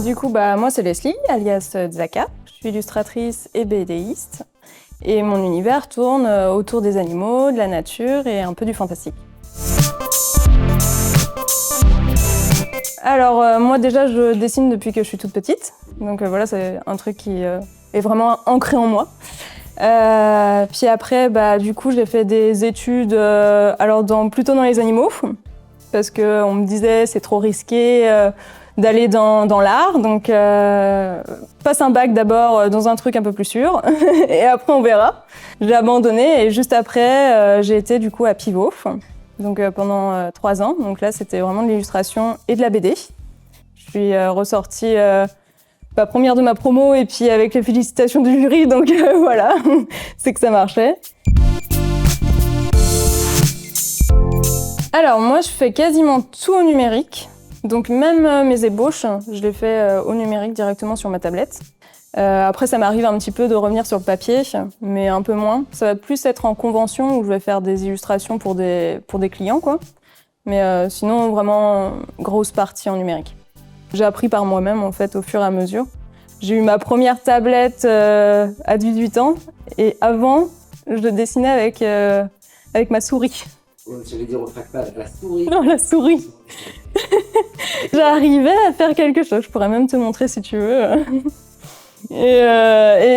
Du coup, moi, c'est Leslie, alias Zaka. Je suis illustratrice et BDiste. Et mon univers tourne autour des animaux, de la nature et un peu du fantastique. Alors, moi, déjà, je dessine depuis que je suis toute petite. Donc voilà, c'est un truc qui est vraiment ancré en moi. Puis après, du coup, j'ai fait des études plutôt dans les animaux. Parce qu'on me disait c'est trop risqué d'aller dans l'art. Donc, passe un bac d'abord dans un truc un peu plus sûr. Et après, on verra. J'ai abandonné et juste après, j'ai été du coup à Pivot. Donc pendant 3 ans. Donc là, c'était vraiment de l'illustration et de la BD. Je suis ressortie première de ma promo et puis avec les félicitations du jury. Donc voilà, c'est que ça marchait. Alors moi, je fais quasiment tout au numérique. Donc même mes ébauches, je les fais au numérique directement sur ma tablette. Après, ça m'arrive un petit peu de revenir sur le papier, mais un peu moins. Ça va plus être en convention où je vais faire des illustrations pour des clients, quoi. Mais sinon, vraiment, grosse partie en numérique. J'ai appris par moi-même, en fait, au fur et à mesure. J'ai eu ma première tablette à 18 ans, et avant, je dessinais avec ma souris. J'allais dire au trackpad, avec la souris. Non, la souris. J'arrivais à faire quelque chose. Je pourrais même te montrer si tu veux. Et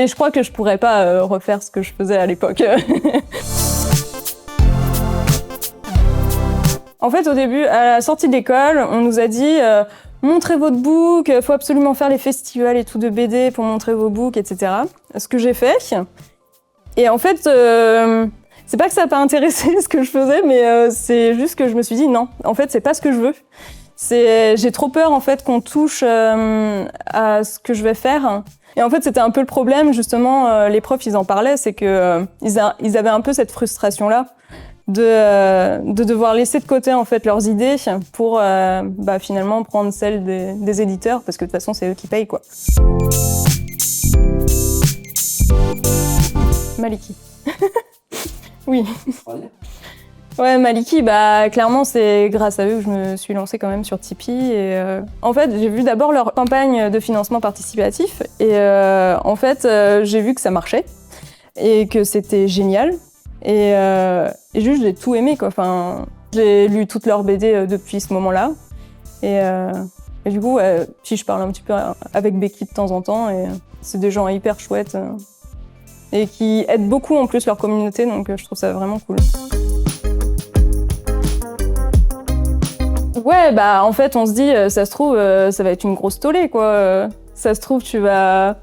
je crois que je pourrais pas refaire ce que je faisais à l'époque. En fait, au début, à la sortie de l'école, on nous a dit montrez votre book, faut absolument faire les festivals et tout de BD pour montrer vos books, etc. Ce que j'ai fait. Et en fait, c'est pas que ça n'a pas intéressé ce que je faisais, mais c'est juste que je me suis dit non, en fait, c'est pas ce que je veux. J'ai trop peur en fait qu'on touche à ce que je vais faire. Et en fait, c'était un peu le problème, justement, les profs, ils en parlaient, c'est que ils avaient un peu cette frustration-là de devoir laisser de côté en fait leurs idées pour finalement prendre celles des éditeurs, parce que de toute façon, c'est eux qui payent, quoi. Maliki. Oui. Ouais, Maliki, clairement, c'est grâce à eux que je me suis lancée quand même sur Tipeee. Et, en fait, j'ai vu d'abord leur campagne de financement participatif. Et en fait, j'ai vu que ça marchait et que c'était génial. Et juste, j'ai tout aimé, quoi. Enfin, j'ai lu toutes leurs BD depuis ce moment-là. Et du coup, puis je parle un petit peu avec Becky de temps en temps. Et c'est des gens hyper chouettes et qui aident beaucoup en plus leur communauté. Donc, je trouve ça vraiment cool. Ouais, en fait, on se dit, ça se trouve, ça va être une grosse tollée, quoi. Ça se trouve, tu vas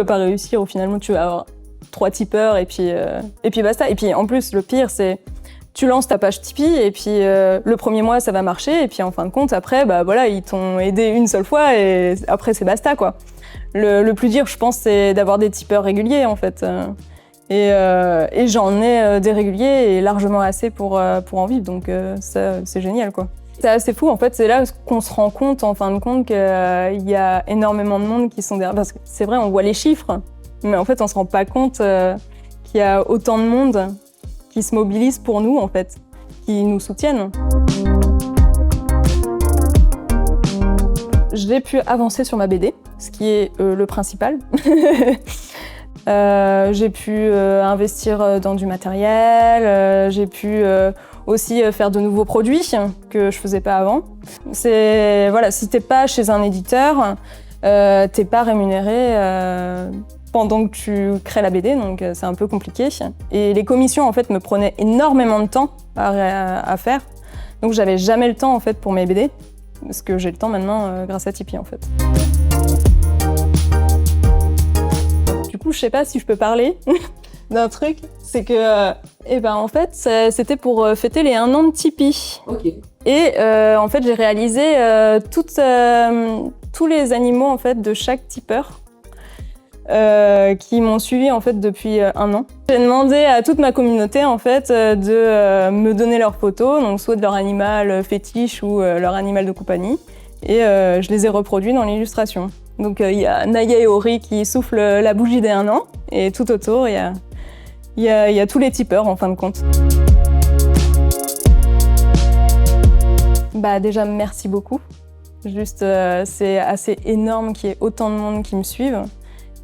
pas réussir, ou finalement, tu vas avoir 3 tipeurs, et puis basta. Et puis, en plus, le pire, c'est, tu lances ta page Tipeee, et puis le premier mois, ça va marcher, et puis en fin de compte, après, voilà, ils t'ont aidé une seule fois, et après, c'est basta, quoi. Le plus dur, je pense, c'est d'avoir des tipeurs réguliers, en fait. Et j'en ai des réguliers, et largement assez pour en vivre, donc ça, c'est génial, quoi. C'est assez fou, en fait, c'est là qu'on se rend compte, en fin de compte, qu'il y a énormément de monde qui sont derrière. Parce que c'est vrai, on voit les chiffres, mais en fait, on se rend pas compte qu'il y a autant de monde qui se mobilise pour nous, en fait, qui nous soutiennent. J'ai pu avancer sur ma BD, ce qui est le principal. J'ai pu investir dans du matériel, j'ai pu aussi faire de nouveaux produits que je faisais pas avant. Voilà, si t'es pas chez un éditeur, t'es pas rémunéré pendant que tu crées la BD, donc c'est un peu compliqué. Et les commissions en fait me prenaient énormément de temps à faire, donc j'avais jamais le temps en fait pour mes BD, parce que j'ai le temps maintenant grâce à Tipeee en fait. Du coup, je sais pas si je peux parler d'un truc, c'est que, en fait, c'était pour fêter les 1 an de Tipeee. Ok. Et en fait, j'ai réalisé tous les animaux en fait de chaque tipeur qui m'ont suivi en fait depuis 1 an. J'ai demandé à toute ma communauté en fait de me donner leurs photos, donc soit de leur animal fétiche ou leur animal de compagnie, et je les ai reproduits dans l'illustration. Donc il y a Naya et Ori qui soufflent la bougie des 1 an, et tout autour il y a tous les tipeurs en fin de compte. Déjà merci beaucoup Juste, c'est assez énorme qu'il y ait autant de monde qui me suivent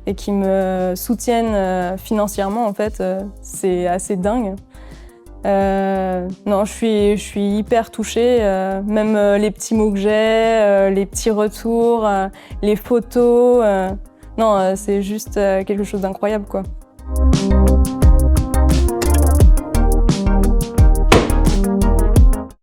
et qui me soutiennent financièrement, en fait. C'est assez dingue. Non, je suis hyper touchée. Même les petits mots que j'ai, les petits retours, les photos. Non, c'est juste quelque chose d'incroyable, quoi.